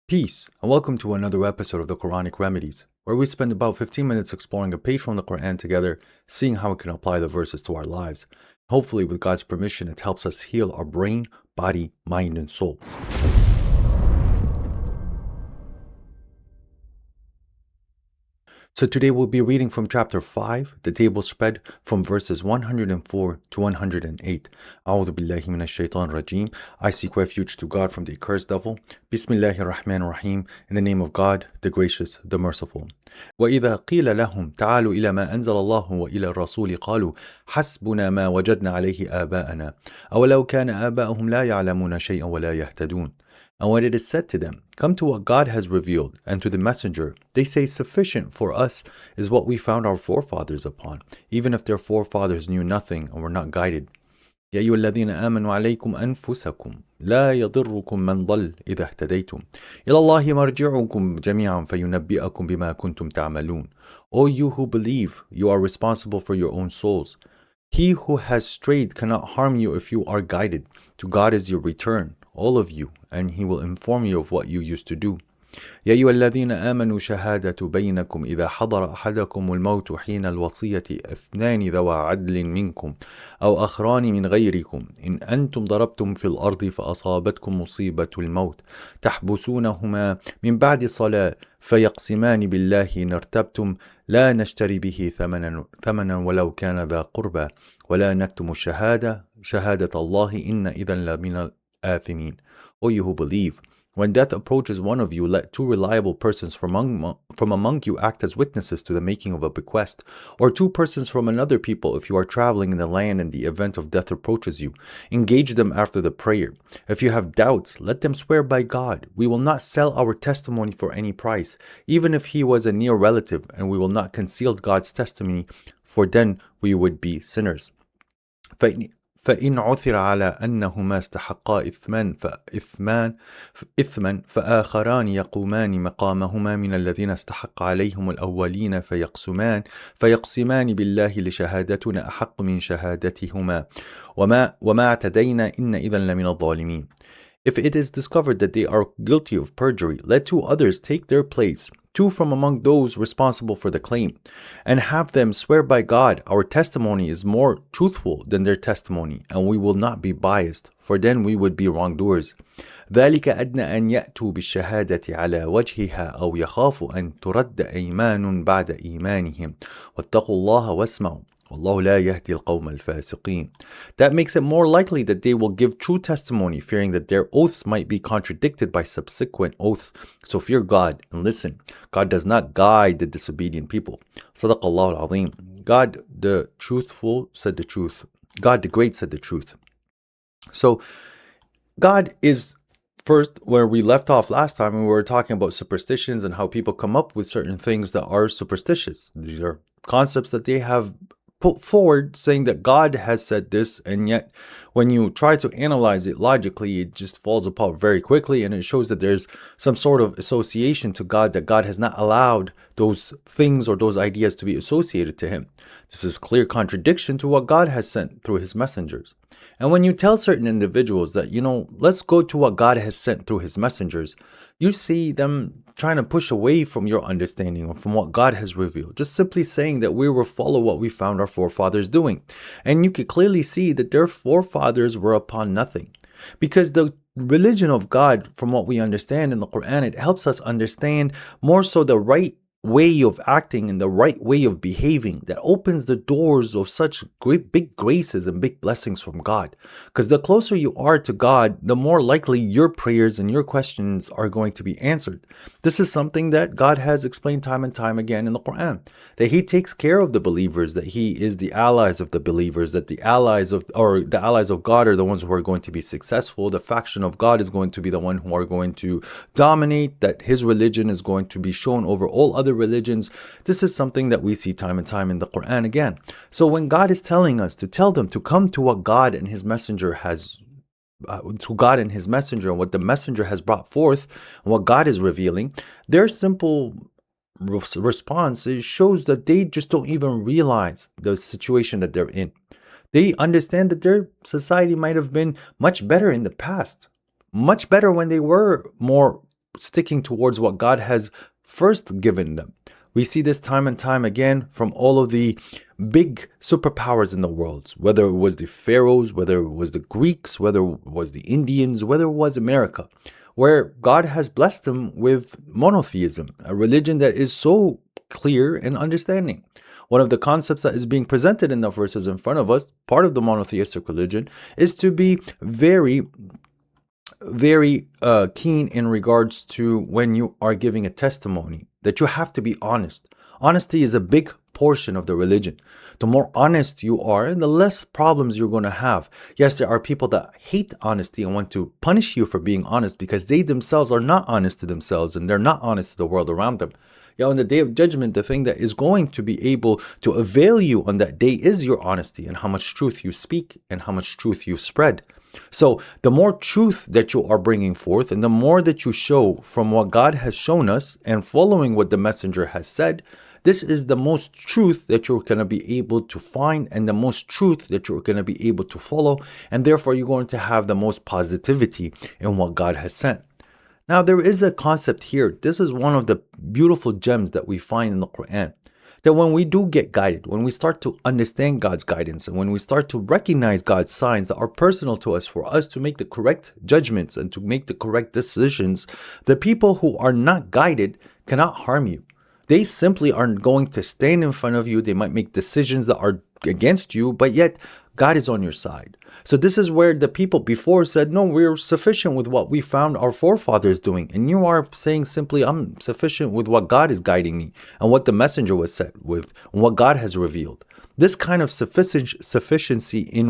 Peace, and welcome to another episode of the Quranic Remedies, where we spend about 15 minutes exploring a page from the Quran together, seeing how we can apply the verses to our lives. Hopefully, with God's permission, it helps us heal our brain, body, mind, and soul. So today we'll be reading from chapter 5, the table spread from verses 104 to 108. A'udhu billahi minash shaitan rajim. I seek refuge to God from the accursed devil. Bismillahir Rahmanir Rahim. In the name of God, the gracious, the merciful. وَإِذَا قِيلَ لَهُمْ تَعَالُوا إِلَى مَا أَنزَلَ اللَّهُ وَإِلَى الرَّسُولِ قَالُوا حَسْبُنَا مَا وَجَدْنَا عَلَيْهِ آبَاءَنَا أَوَلَوْ كَانَ آبَاؤُهُمْ لَا يَعْلَمُونَ شَيْئًا وَلَا يَهْتَدُونَ. And when it is said to them, "Come to what God has revealed, and to the messenger," they say, "Sufficient for us is what we found our forefathers upon, even if their forefathers knew nothing and were not guided." يا أيها الذين آمنوا عليكم أنفسكم لا يضركم من ضل إذا اهتديتم إلى الله مرجعكم جميعا فينبئكم بما كنتم تعملون. O you who believe, you are responsible for your own souls. He who has strayed cannot harm you if you are guided. To God is your return, all of you, and He will inform you of what you used to do. يا أيها الذين آمنوا شهادة بينكم إذا حضر أحدكم الموت حين الوصية اثنان ذوى عدل منكم أو آخران من غيركم إن أنتم ضربتم في الأرض فأصابتكم مصيبة الموت تحبسونهما من بعد الصلاة فيقسمان بالله إن ارتبتم لا نشتري به ثمنا ولو كان ذا قربى ولا نكتم شهادة الله إن إذا لمن الآثمين. O you who believe, when death approaches one of you, let two reliable persons from among you act as witnesses to the making of a bequest, or two persons from another people if you are traveling in the land and the event of death approaches you. Engage them after the prayer. If you have doubts, let them swear by God. We will not sell our testimony for any price, even if he was a near relative, and we will not conceal God's testimony, for then we would be sinners. فإن عثر على أنهما استحقا إثما فآخران يقومان مقامهما من الذين استحق عليهم الأولين فيقسمان بالله لشهادتنا أحق من شهادتهما وما اعتدينا إن إذا لمن الظالمين. If it is discovered that they are guilty of perjury, let two others take their place, two from among those responsible for the claim, and have them swear by God, our testimony is more truthful than their testimony, and we will not be biased, for then we would be wrongdoers. ذلك أدنى أن يأتوا بالشهادة على وجهها أو يخافوا أن ترد أيمان بعد إيمانهم واتقوا الله واسمعوا والله لا يهدي القوم الفاسقين. That makes it more likely that they will give true testimony, fearing that their oaths might be contradicted by subsequent oaths. So fear God and listen. God does not guide the disobedient people. Sadaqallahu al-Azim. God the truthful said the truth. God the great said the truth. So God is first, where we left off last time, we were talking about superstitions and how people come up with certain things that are superstitious. These are concepts that they have put forward saying that God has said this, and yet when you try to analyze it logically, it just falls apart very quickly, and it shows that there's some sort of association to God, that God has not allowed those things or those ideas to be associated to him. This is clear contradiction to what God has sent through his messengers. And when you tell certain individuals that, let's go to what God has sent through his messengers, you see them trying to push away from your understanding or from what God has revealed, just simply saying that we will follow what we found our forefathers doing. And you can clearly see that their forefathers were upon nothing. Because the religion of God, from what we understand in the Quran, it helps us understand more so the right way of acting and the right way of behaving that opens the doors of such great big graces and big blessings from God. Because the closer you are to God, the more likely your prayers and your questions are going to be answered. This is something that God has explained time and time again in the Quran, that he takes care of the believers, that he is the allies of the believers, that the allies of God are the ones who are going to be successful. The faction of God is going to be the one who are going to dominate, that his religion is going to be shown over all other religions. This is something that we see time and time in the Quran again. So when God is telling us to tell them to come to what God and his messenger has and what the messenger has brought forth and what God is revealing, their simple response shows that they just don't even realize the situation that they're in. They understand that their society might have been much better in the past, much better when they were more sticking towards what God has first given them. We see this time and time again from all of the big superpowers in the world, whether it was the pharaohs, whether it was the Greeks, whether it was the Indians, whether it was America, where God has blessed them with monotheism, a religion that is so clear and understanding. One of the concepts that is being presented in the verses in front of us, part of the monotheistic religion, is to be very keen in regards to when you are giving a testimony, that you have to be honest. Honesty is a big portion of the religion. The more honest you are, the less problems you're going to have. Yes, there are people that hate honesty and want to punish you for being honest because they themselves are not honest to themselves and they're not honest to the world around them. Yeah, on the day of judgment, the thing that is going to be able to avail you on that day is your honesty and how much truth you speak and how much truth you spread. So the more truth that you are bringing forth and the more that you show from what God has shown us and following what the messenger has said, this is the most truth that you're going to be able to find and the most truth that you're going to be able to follow. And therefore, you're going to have the most positivity in what God has sent. Now, there is a concept here. This is one of the beautiful gems that we find in the Quran. That when we do get guided, when we start to understand God's guidance, and when we start to recognize God's signs that are personal to us for us to make the correct judgments and to make the correct decisions, the people who are not guided cannot harm you. They simply aren't going to stand in front of you. They might make decisions that are against you, but yet God is on your side. So this is where the people before said, no, we're sufficient with what we found our forefathers doing. And you are saying simply, I'm sufficient with what God is guiding me and what the messenger was set with and what God has revealed. This kind of sufficiency in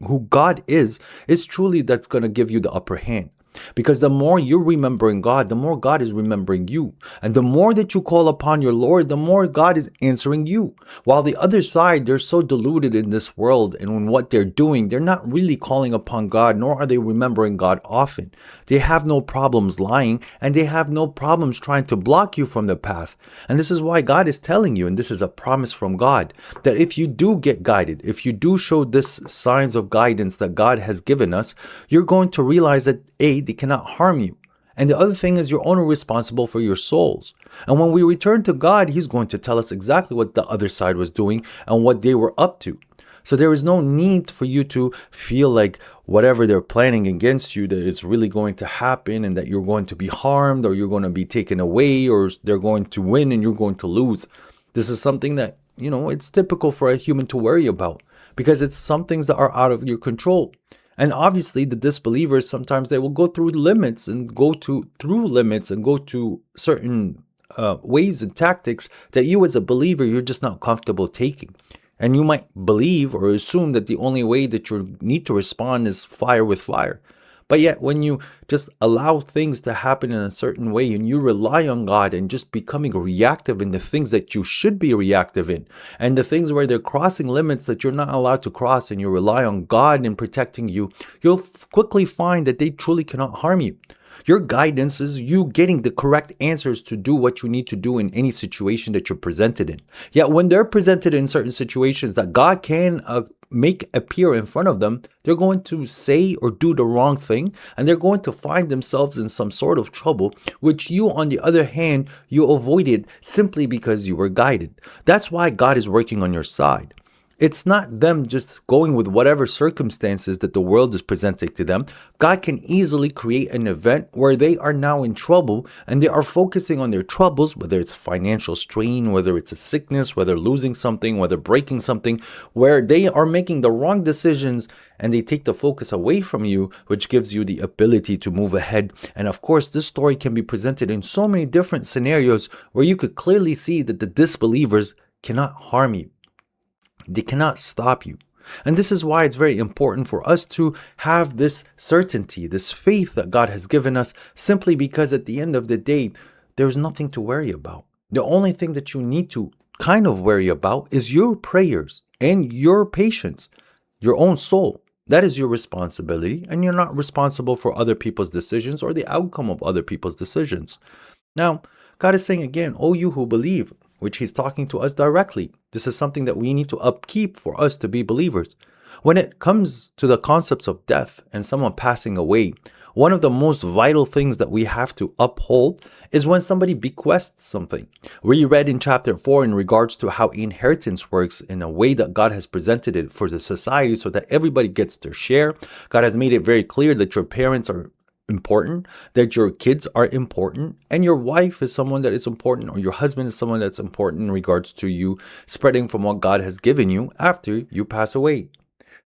who God is truly that's going to give you the upper hand. Because the more you're remembering God, the more God is remembering you. And the more that you call upon your Lord, the more God is answering you. While the other side, they're so deluded in this world and in what they're doing, they're not really calling upon God, nor are they remembering God often. They have no problems lying, and they have no problems trying to block you from the path. And this is why God is telling you, and this is a promise from God, that if you do get guided, if you do show this signs of guidance that God has given us, you're going to realize that they cannot harm you. And the other thing is you're only responsible for your souls. And when we return to God, He's going to tell us exactly what the other side was doing and what they were up to. So there is no need for you to feel like whatever they're planning against you, that it's really going to happen and that you're going to be harmed or you're going to be taken away or they're going to win and you're going to lose. This is something that, it's typical for a human to worry about because it's some things that are out of your control. And obviously, the disbelievers, sometimes they will go through limits and go to certain ways and tactics that you as a believer, you're just not comfortable taking. And you might believe or assume that the only way that you need to respond is fire with fire. But yet, when you just allow things to happen in a certain way and you rely on God and just becoming reactive in the things that you should be reactive in, and the things where they're crossing limits that you're not allowed to cross, and you rely on God in protecting you, you'll quickly find that they truly cannot harm you. Your guidance is you getting the correct answers to do what you need to do in any situation that you're presented in. Yet when they're presented in certain situations that God can make appear in front of them, they're going to say or do the wrong thing, and they're going to find themselves in some sort of trouble, which you, on the other hand, you avoided simply because you were guided. That's why God is working on your side. It's not them just going with whatever circumstances that the world is presenting to them. God can easily create an event where they are now in trouble and they are focusing on their troubles, whether it's financial strain, whether it's a sickness, whether losing something, whether breaking something, where they are making the wrong decisions and they take the focus away from you, which gives you the ability to move ahead. And of course, this story can be presented in so many different scenarios where you could clearly see that the disbelievers cannot harm you. They cannot stop you. And this is why it's very important for us to have this certainty, this faith that God has given us, simply because at the end of the day, there's nothing to worry about. The only thing that you need to kind of worry about is your prayers and your patience, your own soul. That is your responsibility, and you're not responsible for other people's decisions or the outcome of other people's decisions. Now, God is saying again, "O you who believe," which He's talking to us directly. This is something that we need to upkeep for us to be believers. When it comes to the concepts of death and someone passing away, one of the most vital things that we have to uphold is when somebody bequests something. We read in chapter 4 in regards to how inheritance works in a way that God has presented it for the society so that everybody gets their share. God has made it very clear that your parents are important, that your kids are important, and your wife is someone that is important, or your husband is someone that's important in regards to you spreading from what God has given you after you pass away.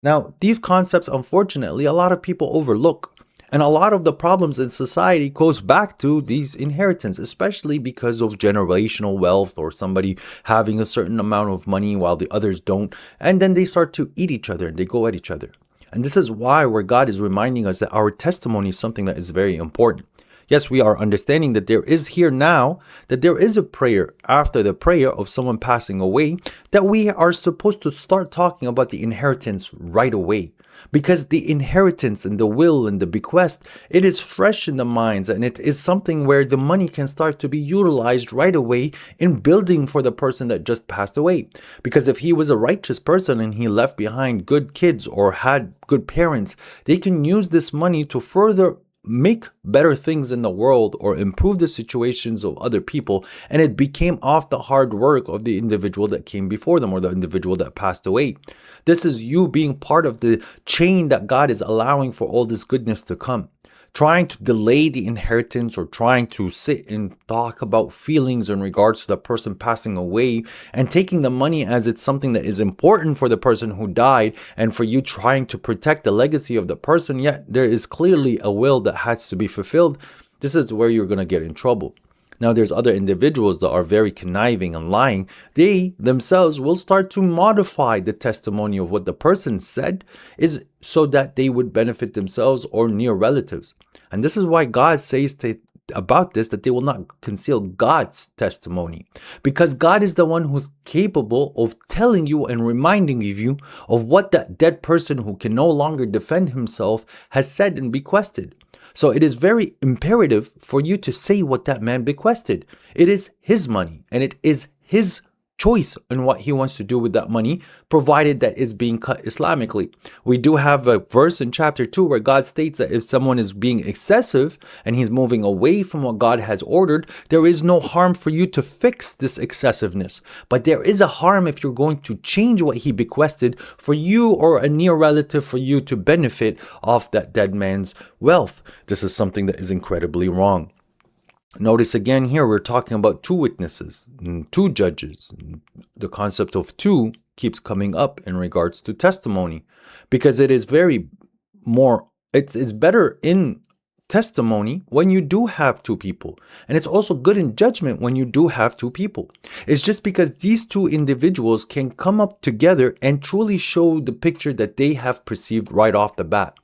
Now, these concepts, unfortunately, a lot of people overlook. And a lot of the problems in society goes back to these inheritance, especially because of generational wealth or somebody having a certain amount of money while the others don't. And then they start to eat each other and they go at each other. And this is why where God is reminding us that our testimony is something that is very important. Yes, we are understanding that there is here now, that there is a prayer after the prayer of someone passing away, that we are supposed to start talking about the inheritance right away. Because the inheritance and the will and the bequest, it is fresh in the minds, and it is something where the money can start to be utilized right away in building for the person that just passed away. Because if he was a righteous person and he left behind good kids or had good parents, they can use this money to further make better things in the world or improve the situations of other people, and it became off the hard work of the individual that came before them or the individual that passed away. This is you being part of the chain that God is allowing for all this goodness to come. Trying to delay the inheritance or trying to sit and talk about feelings in regards to the person passing away and taking the money as it's something that is important for the person who died and for you trying to protect the legacy of the person, yet there is clearly a will that has to be fulfilled. This is where you're going to get in trouble. Now, there's other individuals that are very conniving and lying. They themselves will start to modify the testimony of what the person said is so that they would benefit themselves or near relatives. And this is why God says about this that they will not conceal God's testimony, because God is the one who's capable of telling you and reminding you of what that dead person who can no longer defend himself has said and bequested. So it is very imperative for you to say what that man bequested. It is his money and it is his choice on what he wants to do with that money, provided that it's being cut Islamically. We do have a verse in chapter 2 where God states that if someone is being excessive and he's moving away from what God has ordered, there is no harm for you to fix this excessiveness. But there is a harm if you're going to change what he bequested for you or a near relative for you to benefit off that dead man's wealth. This is something that is incredibly wrong. Notice again here, we're talking about two witnesses, two judges. The concept of two keeps coming up in regards to testimony, because it is it's better in testimony when you do have two people. And it's also good in judgment when you do have two people. It's just because these two individuals can come up together and truly show the picture that they have perceived right off the bat.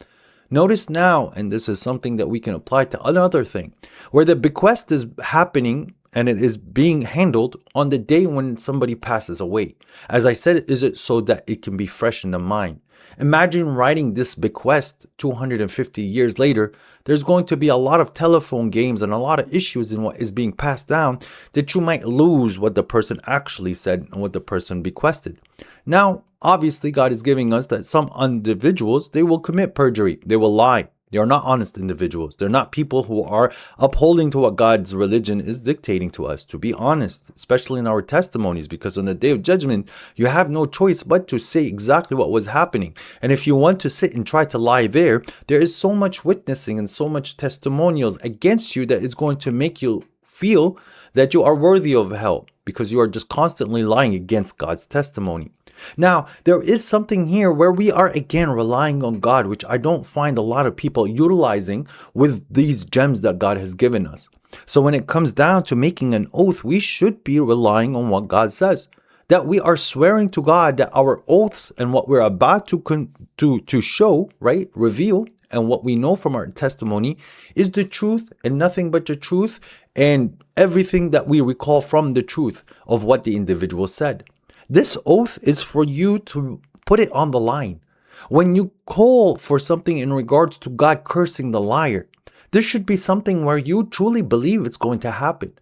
Notice now, and this is something that we can apply to another thing, where the bequest is happening and it is being handled on the day when somebody passes away. As I said, is it so that it can be fresh in the mind? Imagine writing this bequest 250 years later. There's going to be a lot of telephone games and a lot of issues in what is being passed down that you might lose what the person actually said and what the person bequested. Now, obviously, God is giving us that some individuals, they will commit perjury. They will lie. They are not honest individuals. They're not people who are upholding to what God's religion is dictating to us, to be honest, especially in our testimonies, because on the day of judgment, you have no choice but to say exactly what was happening. And if you want to sit and try to lie there is so much witnessing and so much testimonials against you that is going to make you feel that you are worthy of hell, because you are just constantly lying against God's testimony. Now, there is something here where we are again relying on God, which I don't find a lot of people utilizing with these gems that God has given us. So when it comes down to making an oath, we should be relying on what God says. That we are swearing to God that our oaths and what we're about to show, right, reveal, and what we know from our testimony is the truth and nothing but the truth, and everything that we recall from the truth of what the individual said. This oath is for you to put it on the line. When you call for something in regards to God cursing the liar, this should be something where you truly believe it's going to happen.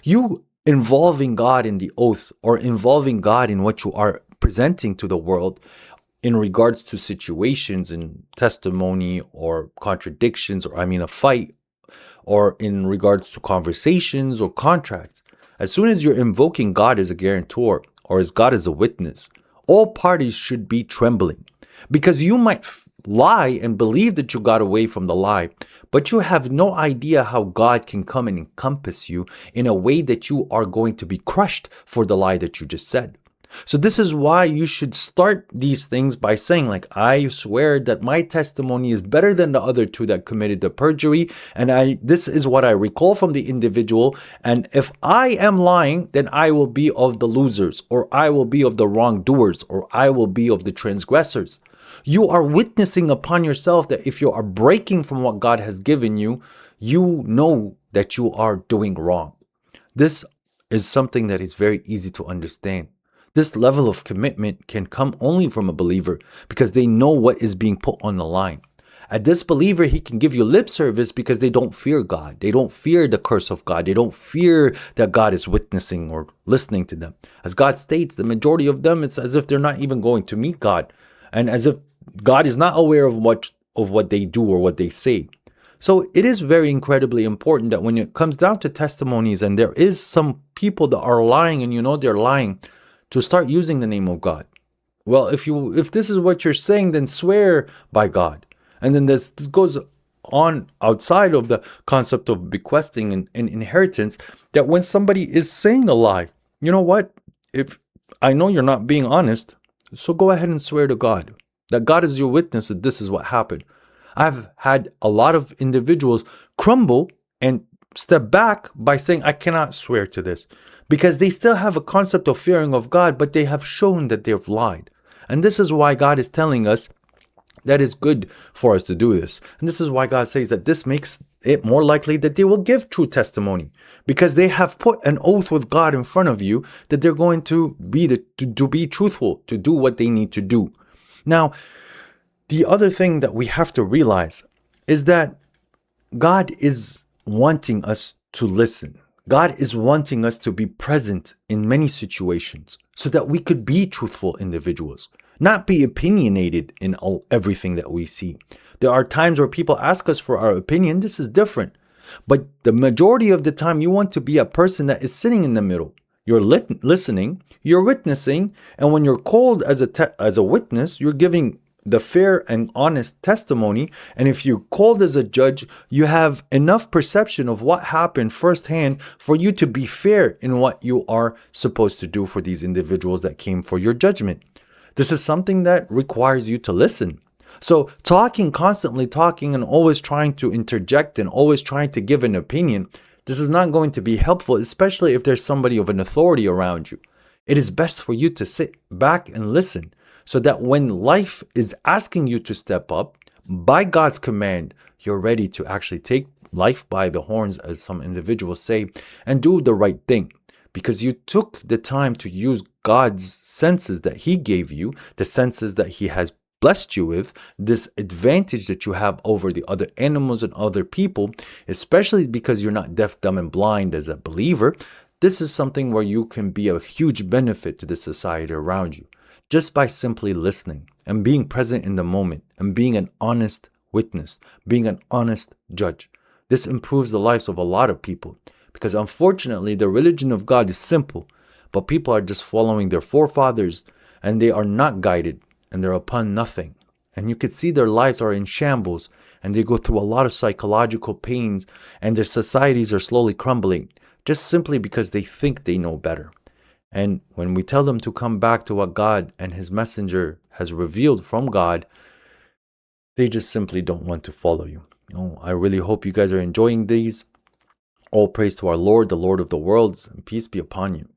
You involving God in the oaths or involving God in what you are presenting to the world in regards to situations in testimony or contradictions, or a fight, or in regards to conversations or contracts. As soon as you're invoking God as a guarantor or as God as a witness, all parties should be trembling, because you might lie and believe that you got away from the lie, but you have no idea how God can come and encompass you in a way that you are going to be crushed for the lie that you just said. So this is why you should start these things by saying, like, I swear that my testimony is better than the other two that committed the perjury, and this is what I recall from the individual, and if I am lying, then I will be of the losers, or I will be of the wrongdoers, or I will be of the transgressors. You are witnessing upon yourself that if you are breaking from what God has given you, you know that you are doing wrong. This is something that is very easy to understand. This level of commitment can come only from a believer, because they know what is being put on the line. A disbeliever, he can give you lip service because they don't fear God. They don't fear the curse of God. They don't fear that God is witnessing or listening to them. As God states, the majority of them, it's as if they're not even going to meet God, and as if God is not aware of what they do or what they say. So it is very incredibly important that when it comes down to testimonies, and there is some people that are lying and you know they're lying, to start using the name of God. Well, if this is what you're saying, then swear by God. And then this goes on outside of the concept of bequesting and inheritance, that when somebody is saying a lie, you know what? If I know you're not being honest, so go ahead and swear to God that God is your witness that this is what happened. I've had a lot of individuals crumble and step back by saying, I cannot swear to this, because they still have a concept of fearing of God, but they have shown that they've lied. And this is why God is telling us that it's good for us to do this. And this is why God says that this makes it more likely that they will give true testimony, because they have put an oath with God in front of you that they're going to be truthful, to do what they need to do. Now, the other thing that we have to realize is that God is wanting us to listen. God is wanting us to be present in many situations so that we could be truthful individuals, not be opinionated in everything that we see. There are times where people ask us for our opinion. This is different. But the majority of the time, you want to be a person that is sitting in the middle. You're listening, you're witnessing, and when you're called as a witness, you're giving the fair and honest testimony. And if you're called as a judge, you have enough perception of what happened firsthand for you to be fair in what you are supposed to do for these individuals that came for your judgment. This is something that requires you to listen. So constantly talking and always trying to interject and always trying to give an opinion, this is not going to be helpful, especially if there's somebody of an authority around you. It is best for you to sit back and listen, so that when life is asking you to step up, by God's command, you're ready to actually take life by the horns, as some individuals say, and do the right thing. Because you took the time to use God's senses that He gave you, the senses that He has blessed you with, this advantage that you have over the other animals and other people, especially because you're not deaf, dumb, and blind as a believer. This is something where you can be a huge benefit to the society around you, just by simply listening and being present in the moment and being an honest witness, being an honest judge. This improves the lives of a lot of people, because unfortunately the religion of God is simple, but people are just following their forefathers, and they are not guided, and they're upon nothing. And you can see their lives are in shambles, and they go through a lot of psychological pains, and their societies are slowly crumbling, just simply because they think they know better. And when we tell them to come back to what God and His messenger has revealed from God, they just simply don't want to follow you. I really hope you guys are enjoying these. All praise to our Lord, the Lord of the worlds, and peace be upon you.